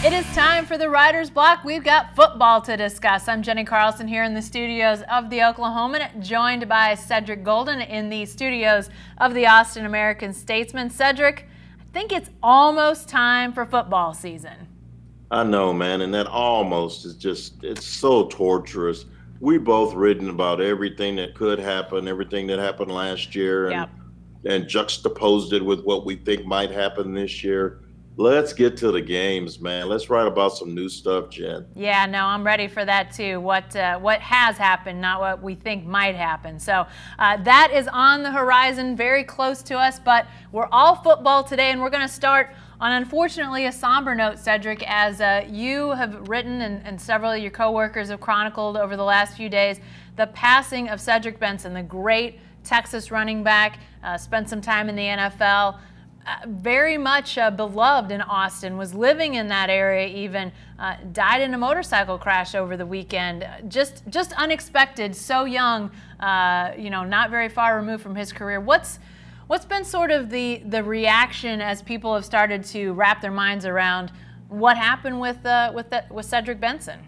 It is time for the Writer's Block. We've got football to discuss. I'm Jenny Carlson here in the studios of the Oklahoman, joined by Cedric Golden in the studios of the Austin American-Statesman. Cedric, I think it's almost time for football season. I know, man, and that almost is just, it's so torturous. We both written about everything that could happen, everything that happened last year, and juxtaposed it with what we think might happen this year. Let's get to the games, man. Let's write about some new stuff, Jen. Yeah, no, I'm ready for that too. What has happened, not what we think might happen. So that is on the horizon, very close to us, but we're all football today, and we're going to start on, unfortunately, a somber note, Cedric, as you have written and several of your coworkers have chronicled over the last few days, the passing of Cedric Benson, the great Texas running back, spent some time in the NFL, very much beloved in Austin, was living in that area even, died in a motorcycle crash over the weekend. Just unexpected, so young, not very far removed from his career. What's been sort of the reaction as people have started to wrap their minds around what happened with Cedric Benson?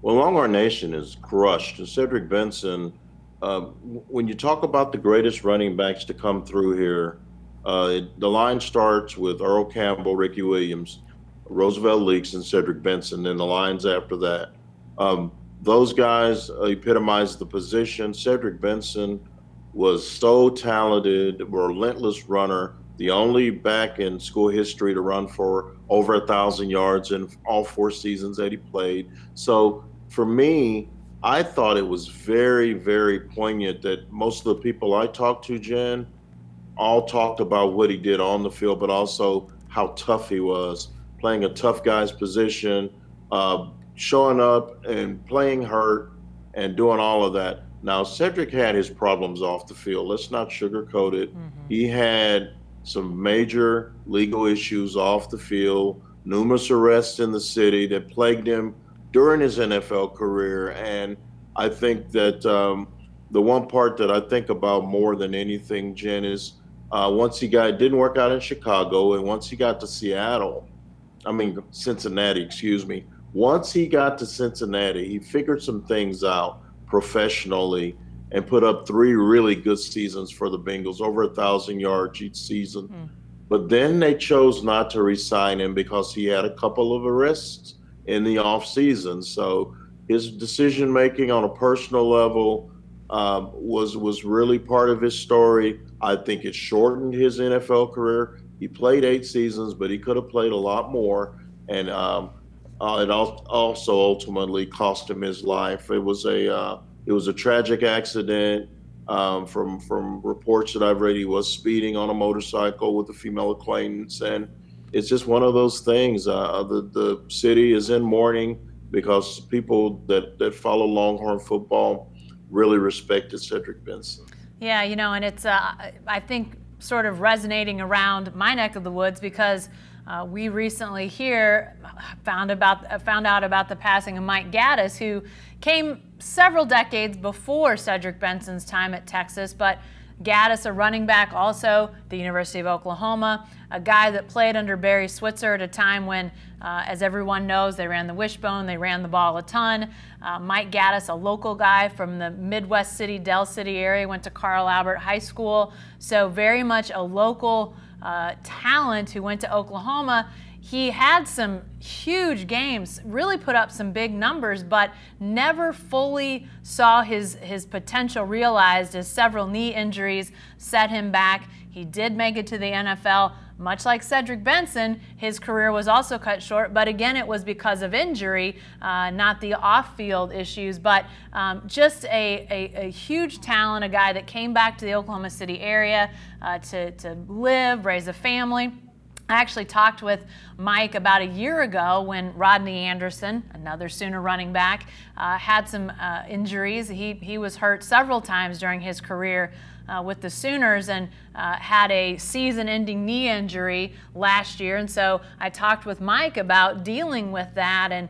Well, Longhorn Nation is crushed. Cedric Benson, when you talk about the greatest running backs to come through here, the line starts with Earl Campbell, Ricky Williams, Roosevelt Leaks, and Cedric Benson, then the lines after that. Those guys epitomize the position. Cedric Benson was so talented, relentless runner, the only back in school history to run for over 1,000 yards in all 4 seasons that he played. So for me, I thought it was very, very poignant that most of the people I talked to, Jen, all talked about what he did on the field, but also how tough he was, playing a tough guy's position, showing up and playing hurt and doing all of that. Now, Cedric had his problems off the field. Let's not sugarcoat it. He had some major legal issues off the field, numerous arrests in the city that plagued him during his NFL career. And I think that the one part that I think about more than anything, Jen, is once it didn't work out in Chicago, and once he got to Cincinnati, excuse me. Once he got to Cincinnati, he figured some things out professionally and put up 3 really good seasons for the Bengals, over 1,000 yards each season. But then they chose not to re-sign him because he had a couple of arrests in the offseason. So his decision-making on a personal level was really part of his story. I think it shortened his NFL career. He played 8 seasons, but he could have played a lot more. And it also ultimately cost him his life. It was a tragic accident. From reports that I've read, he was speeding on a motorcycle with a female acquaintance, and it's just one of those things. The city is in mourning because people that follow Longhorn football really respected Cedric Benson. Yeah, and it's I think sort of resonating around my neck of the woods because we recently here found out about the passing of Mike Gaddis, who came several decades before Cedric Benson's time at Texas, but Gaddis, a running back, also the University of Oklahoma, a guy that played under Barry Switzer at a time when, as everyone knows, they ran the wishbone, they ran the ball a ton. Mike Gaddis, a local guy from the Midwest City, Del City area, went to Carl Albert High School, so very much a local talent who went to Oklahoma. He had some huge games, really put up some big numbers, but never fully saw his potential realized as several knee injuries set him back. He did make it to the NFL. Much like Cedric Benson, his career was also cut short, but again, it was because of injury, not the off-field issues, but just a huge talent, a guy that came back to the Oklahoma City area to live, raise a family. I actually talked with Mike about a year ago when Rodney Anderson, another Sooner running back, had some injuries. He was hurt several times during his career with the Sooners and had a season-ending knee injury last year. And so I talked with Mike about dealing with that. And,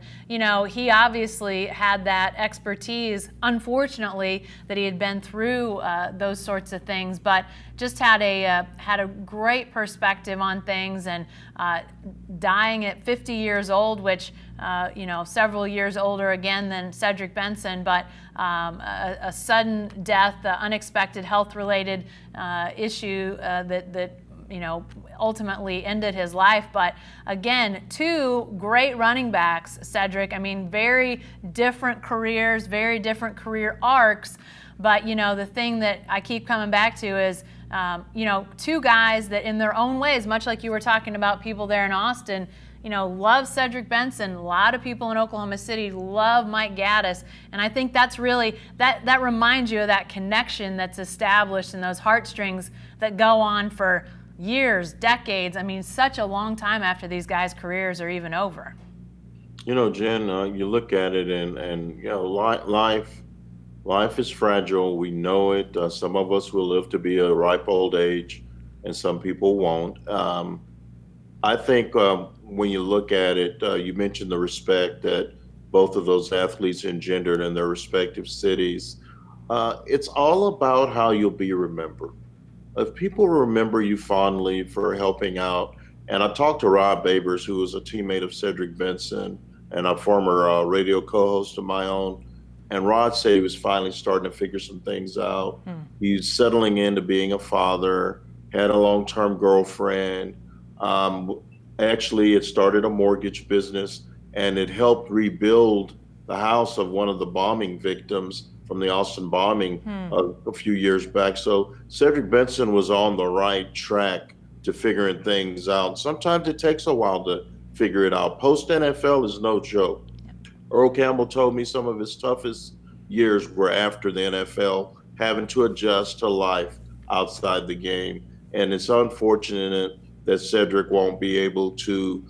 he obviously had that expertise, unfortunately, that he had been through those sorts of things, but just had a great perspective on things. And dying at 50 years old, which, several years older again than Cedric Benson, but a sudden death, unexpected health-related issue that ultimately ended his life. But again, two great running backs, Cedric. I mean, very different careers, very different career arcs. But, the thing that I keep coming back to is, two guys that in their own ways, much like you were talking about people there in Austin, love Cedric Benson. A lot of people in Oklahoma City love Mike Gaddis. And I think that's really, that reminds you of that connection that's established and those heartstrings that go on for years, decades. I mean, such a long time after these guys' careers are even over. Jen, you look at it and life is fragile. We know it. Some of us will live to be a ripe old age, and some people won't. I think when you look at it, you mentioned the respect that both of those athletes engendered in their respective cities. It's all about how you'll be remembered. If people remember you fondly for helping out, and I talked to Rob Babers, who was a teammate of Cedric Benson and a former radio co-host of my own, and Rod said he was finally starting to figure some things out. He's settling into being a father, had a long-term girlfriend. Actually, it started a mortgage business, and it helped rebuild the house of one of the bombing victims from the Austin bombing a few years back. So Cedric Benson was on the right track to figuring things out. Sometimes it takes a while to figure it out. Post-NFL is no joke. Earl Campbell told me some of his toughest years were after the NFL, having to adjust to life outside the game. And it's unfortunate that Cedric won't be able to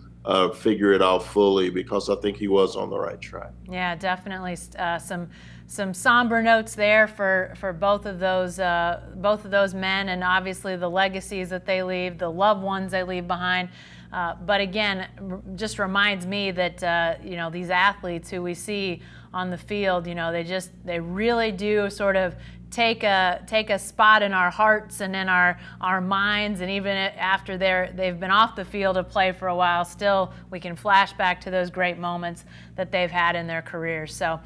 figure it out fully, because I think he was on the right track. Yeah, definitely some somber notes there for both of those men, and obviously the legacies that they leave, the loved ones they leave behind. But again, just reminds me that these athletes who we see on the field, they really do sort of take a spot in our hearts and in our minds, and even after they've been off the field of play for a while, still we can flash back to those great moments that they've had in their careers. So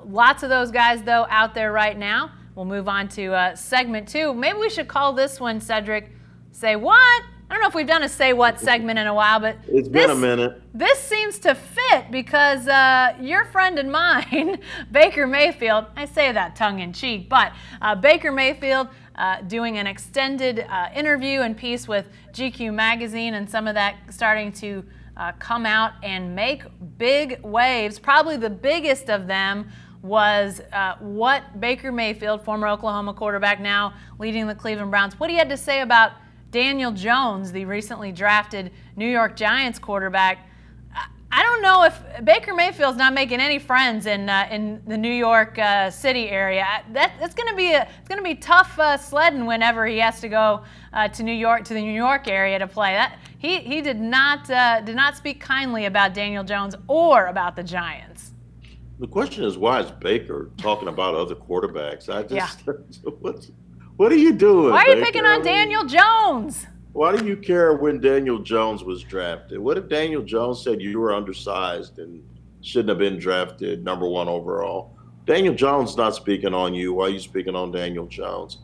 lots of those guys though out there right now. We'll move on to segment 2. Maybe we should call this one, Cedric, Say What? I don't know if we've done a Say What segment in a while, but it's been a minute. This seems to fit because your friend and mine, Baker Mayfield, I say that tongue-in-cheek, but Baker Mayfield doing an extended interview and piece with GQ magazine, and some of that starting to come out and make big waves. Probably the biggest of them was what Baker Mayfield, former Oklahoma quarterback, now leading the Cleveland Browns, what he had to say about Daniel Jones, the recently drafted New York Giants quarterback. I don't know if Baker Mayfield's not making any friends in the New York City area. It's going to be tough sledding whenever he has to go to the New York area to play. He did not speak kindly about Daniel Jones or about the Giants. The question is, why is Baker talking about other quarterbacks? What are you doing? Why are you Baker? picking on Daniel Jones? Why do you care when Daniel Jones was drafted? What if Daniel Jones said you were undersized and shouldn't have been drafted number 1 overall? Daniel Jones not speaking on you. Why are you speaking on Daniel Jones?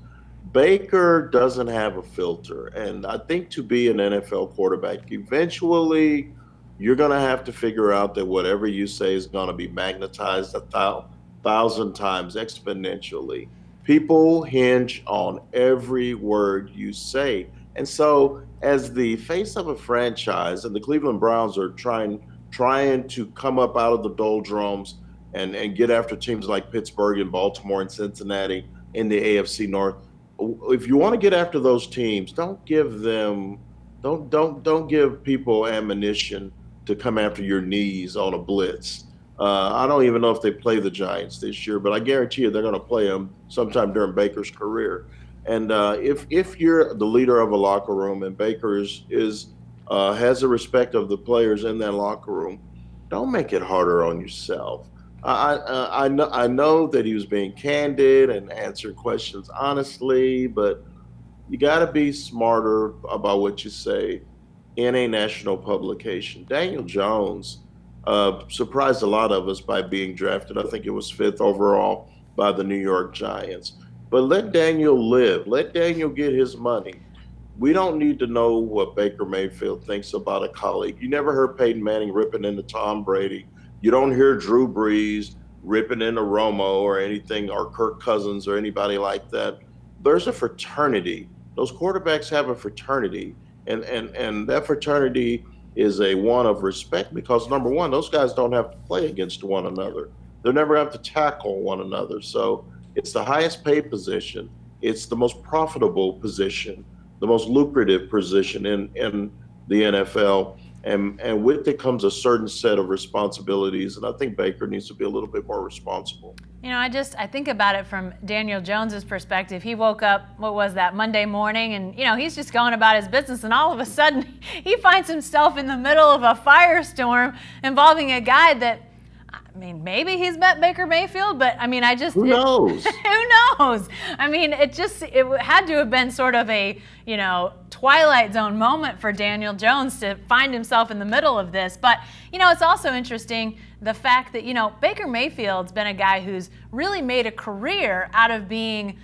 Baker doesn't have a filter. And I think to be an NFL quarterback, eventually you're going to have to figure out that whatever you say is going to be magnetized 1,000 times exponentially. People hinge on every word you say. And so as the face of a franchise, and the Cleveland Browns are trying to come up out of the doldrums and get after teams like Pittsburgh and Baltimore and Cincinnati in the AFC North. If you want to get after those teams, don't give people ammunition to come after your knees on a blitz. I don't even know if they play the Giants this year, but I guarantee you they're going to play them sometime during Baker's career. And if you're the leader of a locker room and Baker has the respect of the players in that locker room, don't make it harder on yourself. I know that he was being candid and answering questions honestly, but you got to be smarter about what you say in a national publication. Daniel Jones surprised a lot of us by being drafted. I think it was 5th overall by the New York Giants. But let Daniel live. Let Daniel get his money. We don't need to know what Baker Mayfield thinks about a colleague. You never heard Peyton Manning ripping into Tom Brady. You don't hear Drew Brees ripping into Romo or anything, or Kirk Cousins or anybody like that. There's a fraternity. Those quarterbacks have a fraternity, and that fraternity is a one of respect because, number one, those guys don't have to play against one another. They'll never have to tackle one another. So it's the highest paid position. It's the most profitable position, the most lucrative position in the NFL. And with it comes a certain set of responsibilities. And I think Baker needs to be a little bit more responsible. You know, I think about it from Daniel Jones's perspective. He woke up, what was that, Monday morning, and, he's just going about his business, and all of a sudden he finds himself in the middle of a firestorm involving a guy that, maybe he's met Baker Mayfield, but Who knows? Who knows? It had to have been sort of a, Twilight Zone moment for Daniel Jones to find himself in the middle of this. But, it's also interesting the fact that, Baker Mayfield's been a guy who's really made a career out of being,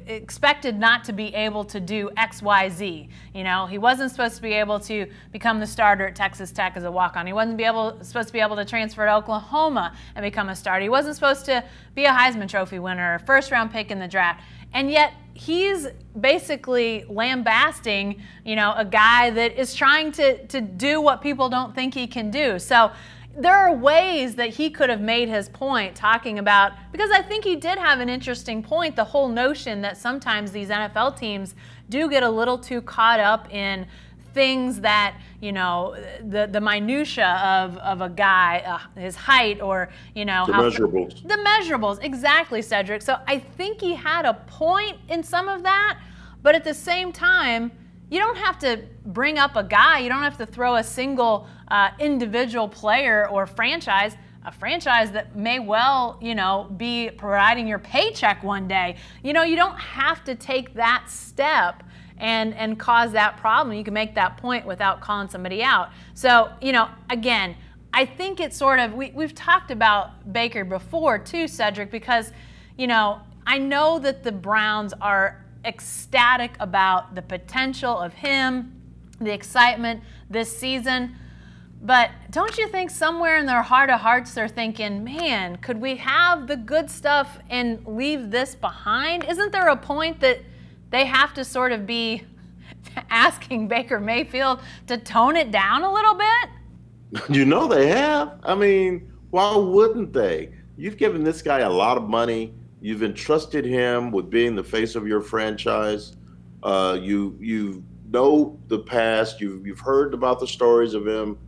expected not to be able to do X, Y, Z. He wasn't supposed to be able to become the starter at Texas Tech as a walk-on. He wasn't supposed to be able to transfer to Oklahoma and become a starter. He wasn't supposed to be a Heisman Trophy winner or first-round pick in the draft. And yet he's basically lambasting, a guy that is trying to do what people don't think he can do. So there are ways that he could have made his point talking about, because I think he did have an interesting point, the whole notion that sometimes these NFL teams do get a little too caught up in things that, the minutia of a guy, his height, or, measurables. The measurables, exactly, Cedric. So I think he had a point in some of that, but at the same time, you don't have to bring up a guy. You don't have to throw a single individual player or franchise, a franchise that may well, be providing your paycheck one day. You don't have to take that step and cause that problem. You can make that point without calling somebody out. So, again, I think it's sort of, we've talked about Baker before too, Cedric, because, I know that the Browns are ecstatic about the potential of him, the excitement this season. But don't you think somewhere in their heart of hearts they're thinking, man, could we have the good stuff and leave this behind? Isn't there a point that they have to sort of be asking Baker Mayfield to tone it down a little bit? They have. Why wouldn't they? You've given this guy a lot of money. You've entrusted him with being the face of your franchise. You know the past. You've heard about the stories of him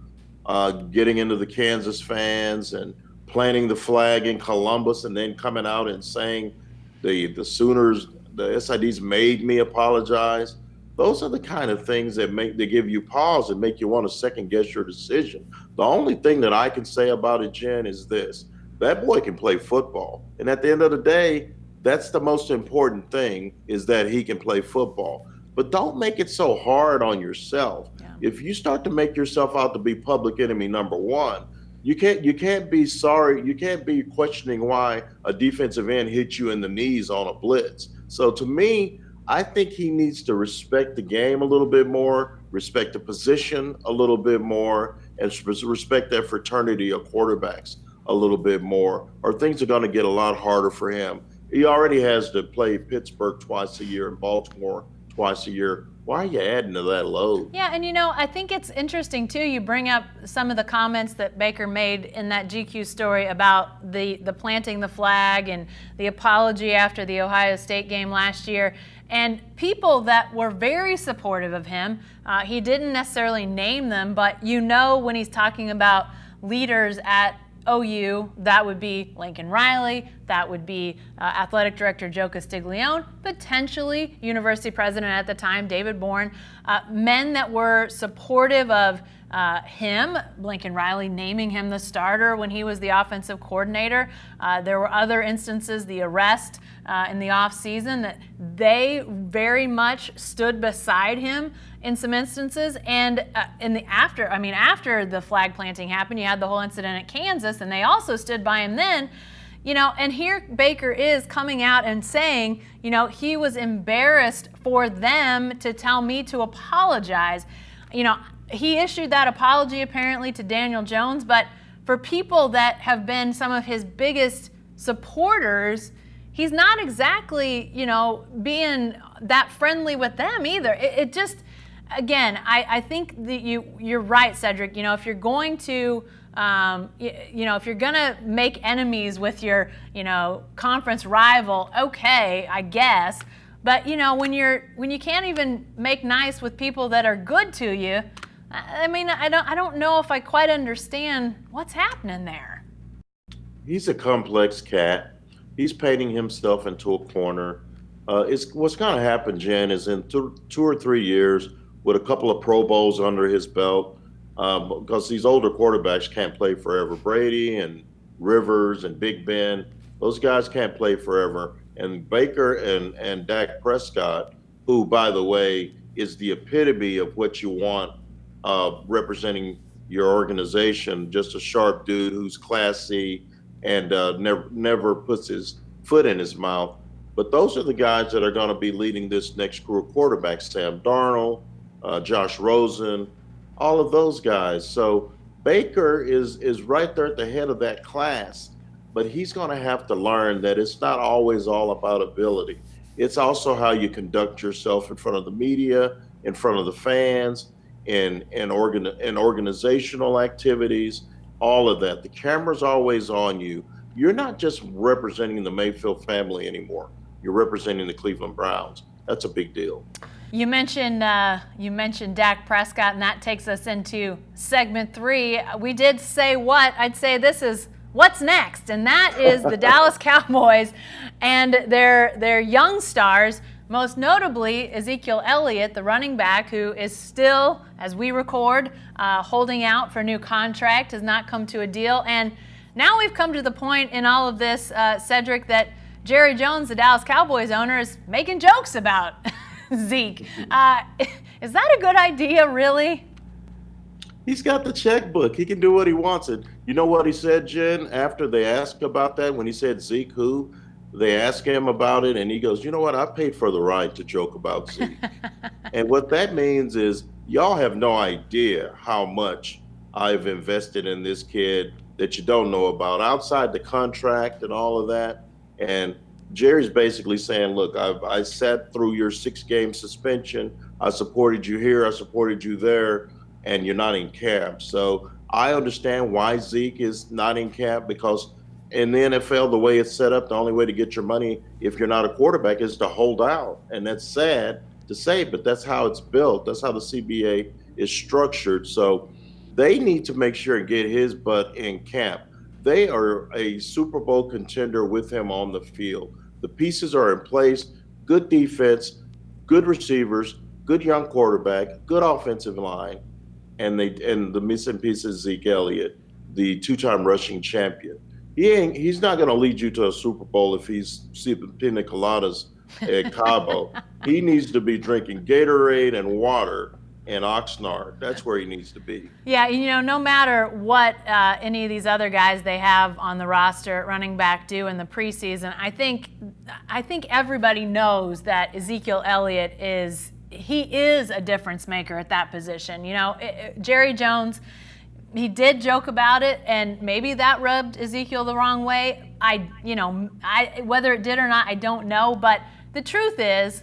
getting into the Kansas fans and planting the flag in Columbus, and then coming out and saying the Sooners, the SIDs made me apologize. Those are the kind of things that give you pause and make you want to second guess your decision. The only thing that I can say about it, Jen, is this. That boy can play football. And at the end of the day, that's the most important thing, is that he can play football. But don't make it so hard on yourself. Yeah. If you start to make yourself out to be public enemy number one, you can't be sorry. You can't be questioning why a defensive end hit you in the knees on a blitz. So to me, I think he needs to respect the game a little bit more, respect the position a little bit more, and respect that fraternity of quarterbacks a little bit more, or things are going to get a lot harder for him. He already has to play Pittsburgh twice a year and Baltimore twice a year. Why are you adding to that load? Yeah, and I think it's interesting too, you bring up some of the comments that Baker made in that GQ story about the planting the flag and the apology after the Ohio State game last year. And people that were very supportive of him, he didn't necessarily name them, but when he's talking about leaders at OU, that would be Lincoln Riley, that would be athletic director Joe Castiglione, potentially university president at the time, David Bourne, men that were supportive of him, Lincoln Riley naming him the starter when he was the offensive coordinator. There were other instances, the arrest in the offseason, that they very much stood beside him in some instances. And after the flag planting happened, you had the whole incident at Kansas, and they also stood by him then. And here Baker is coming out and saying, he was embarrassed for them to tell me to apologize. He issued that apology apparently to Daniel Jones, but for people that have been some of his biggest supporters, he's not exactly, being that friendly with them either. It just, again, I think that you're right, Cedric. If you're going to, if you're gonna make enemies with your, conference rival, okay, I guess. But when you can't even make nice with people that are good to you, I don't know if I quite understand what's happening there. He's a complex cat. He's painting himself into a corner. What's going to happen, Jen, is in 2 or 3 years, with a couple of Pro Bowls under his belt, because these older quarterbacks can't play forever. Brady and Rivers and Big Ben, those guys can't play forever. And Baker and Dak Prescott, who, by the way, is the epitome of what you want representing your organization, just a sharp dude who's classy and never puts his foot in his mouth. But those are the guys that are going to be leading this next crew of quarterbacks: Sam Darnold, Josh Rosen, all of those guys. So Baker is right there at the head of that class, but he's going to have to learn that it's not always all about ability. It's also how you conduct yourself in front of the media, in front of the fans, in organizational activities, all of that. The camera's always on you. You're not just representing the Mayfield family anymore. You're representing the Cleveland Browns. That's a big deal. You mentioned Dak Prescott, and that takes us into segment 3. We did say I'd say this is what's next, and that is the Dallas Cowboys and their young stars, most notably Ezekiel Elliott, the running back, who is still, as we record, holding out for a new contract, has not come to a deal. And now we've come to the point in all of this, Cedric, that Jerry Jones, the Dallas Cowboys owner, is making jokes about Zeke. Is that a good idea, really? He's got the checkbook. He can do what he wants. And you know what he said, Jen, after they asked about that, when he said Zeke who? They asked him about it, and he goes, you know what? I paid for the right to joke about Zeke. And what that means is y'all have no idea how much I've invested in this kid that you don't know about outside the contract and all of that. And Jerry's basically saying, look, I sat through your 6-game suspension. I supported you here. I supported you there. And you're not in camp. So I understand why Zeke is not in camp, because in the NFL, the way it's set up, the only way to get your money if you're not a quarterback is to hold out. And that's sad to say, but that's how it's built. That's how the CBA is structured. So they need to make sure and get his butt in camp. They are a Super Bowl contender with him on the field. The pieces are in place: good defense, good receivers, good young quarterback, good offensive line, and the missing piece is Zeke Elliott, the 2-time rushing champion. He's not going to lead you to a Super Bowl if he's sipping pina coladas at Cabo. He needs to be drinking Gatorade and water and Oxnard. That's where he needs to be. Yeah, no matter what any of these other guys they have on the roster at running back do in the preseason, I think everybody knows that Ezekiel Elliott is a difference maker at that position. Jerry Jones, he did joke about it, and maybe that rubbed Ezekiel the wrong way. Whether it did or not, I don't know. But the truth is,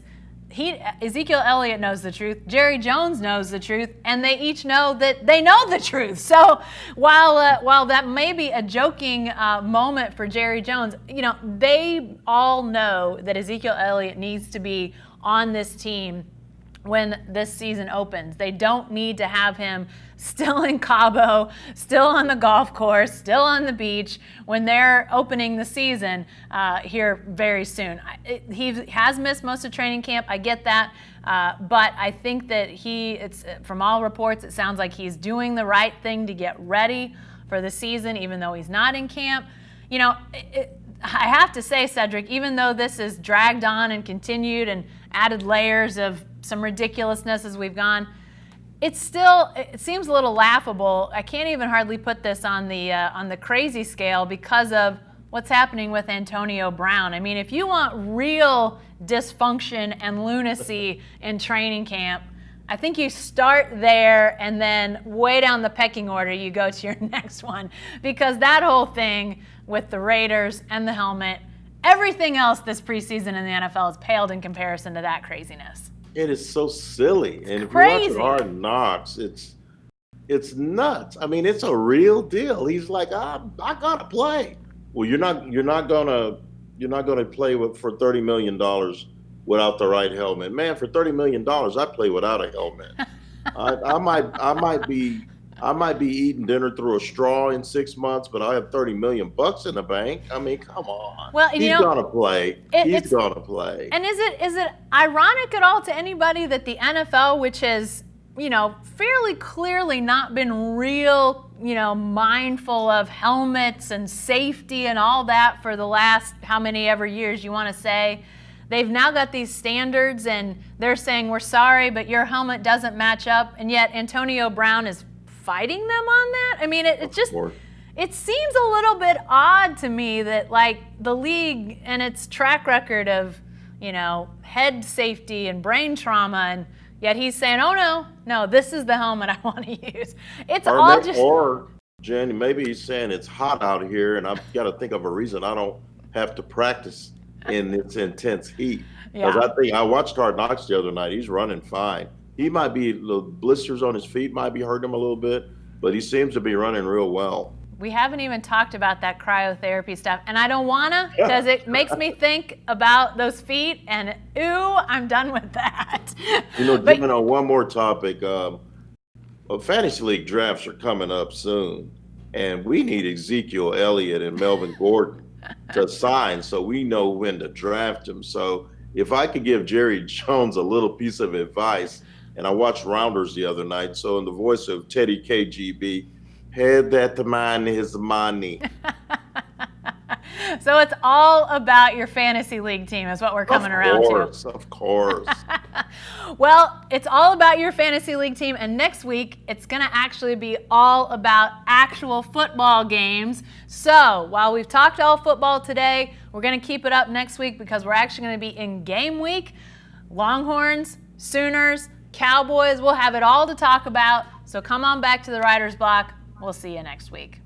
Ezekiel Elliott knows the truth. Jerry Jones knows the truth, and they each know that they know the truth. So while that may be a joking moment for Jerry Jones, they all know that Ezekiel Elliott needs to be on this team when this season opens. They don't need to have him still in Cabo, still on the golf course, still on the beach when they're opening the season here very soon. He has missed most of training camp. I get that. But I think that from all reports, it sounds like he's doing the right thing to get ready for the season, even though he's not in camp. You know, I have to say, Cedric, even though this is dragged on and continued and added layers of some ridiculousness as we've gone, it seems a little laughable. I can't even hardly put this on the crazy scale because of what's happening with Antonio Brown. I mean, if you want real dysfunction and lunacy in training camp, I think you start there and then way down the pecking order you go to your next one, because that whole thing with the Raiders and the helmet, everything else this preseason in the NFL has paled in comparison to that craziness. It is so silly. And if crazy. you watch Hard Knocks, it's nuts. I mean, it's a real deal. He's like, I gotta play. Well, you're not gonna play for $30 million without the right helmet. Man, for $30 million, I play without a helmet. I might be eating dinner through a straw in 6 months, but I have $30 million in the bank. I mean, come on. Well, he's gonna play. He's gonna play. And is it ironic at all to anybody that the NFL, which has, fairly clearly not been real, mindful of helmets and safety and all that for the last how many ever years you want to say, they've now got these standards and they're saying, we're sorry, but your helmet doesn't match up, and yet Antonio Brown is fighting them on that? I mean, it seems a little bit odd to me that, like, the league and its track record of, head safety and brain trauma, and yet he's saying, oh, no, this is the helmet I want to use. Or Jenny, maybe he's saying it's hot out here and I've got to think of a reason I don't have to practice in its intense heat. Because I watched Hard Knocks the other night. He's running fine. He might be, the blisters on his feet might be hurting him a little bit, but he seems to be running real well. We haven't even talked about that cryotherapy stuff, and I don't wanna, because it makes me think about those feet, and I'm done with that. One more topic. Fantasy league drafts are coming up soon, and we need Ezekiel Elliott and Melvin Gordon to sign so we know when to draft them. So if I could give Jerry Jones a little piece of advice, and I watched Rounders the other night, so in the voice of Teddy KGB, head that to mine is money. So it's all about your fantasy league team is what we're coming around to. Of course. Well, it's all about your fantasy league team, and next week it's going to actually be all about actual football games. So while we've talked all football today, we're going to keep it up next week because we're actually going to be in game week. Longhorns, Sooners, Cowboys, we'll have it all to talk about. So come on back to the Writer's Block. We'll see you next week.